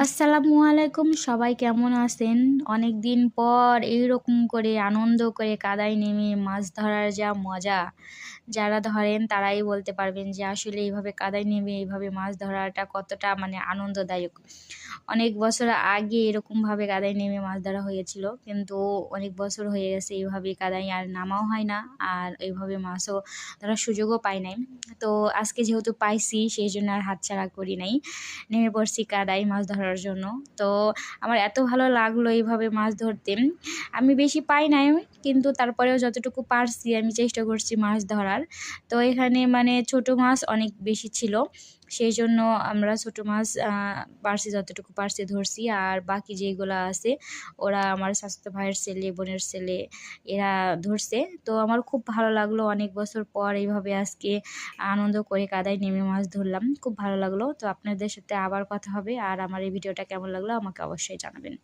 আসসালামু আলাইকুম, সবাই কেমন আছেন? অনেকদিন পর এইরকম করে আনন্দ করে কাদায় নেমে মাছ ধরার যা মজা, যারা ধরেন তারাই বলতে পারবেন যে আসলে এইভাবে কাদায় নেমে এইভাবে মাছ ধরাটা কতটা আনন্দদায়ক। অনেক বছর আগে এরকমভাবে কাদায় নেমে মাছ ধরা হয়েছিল, কিন্তু অনেক বছর হয়ে গেছে এইভাবে কাদায় আর নামাও হয় না, আর এইভাবে মাছও ধরার সুযোগও পাই নাই। তো আজকে যেহেতু পাইছি সেই জন্য আর হাতছাড়া করি নাই, নেমে পড়ছি কাদায় মাছ ধরার জন্য। তো আমার এত ভালো লাগলো এইভাবে মাছ ধরতে। আমি বেশি পাই নাই, কিন্তু তারপরেও যতটুকু পারছি আমি চেষ্টা করছি মাছ ধরার। তো এখানে ছোট মাছ অনেক বেশি ছিল, সেই জন্য আমরা ছোট মাছ পারছি, যতটুকু পারছি ধরছি। আর বাকি যেগুলো আছে ওরা আমার স্বাস্থ্য ভাইয়ের ছেলে, বোনের ছেলে, এরা ধরছে। তো আমার খুব ভালো লাগলো, অনেক বছর পর এইভাবে আজকে আনন্দ করে কাদায় নেমে মাছ ধরলাম, খুব ভালো লাগলো। তো আপনাদের সাথে আবার কথা হবে, আর আমার এই ভিডিওটা কেমন লাগলো আমাকে অবশ্যই জানাবেন।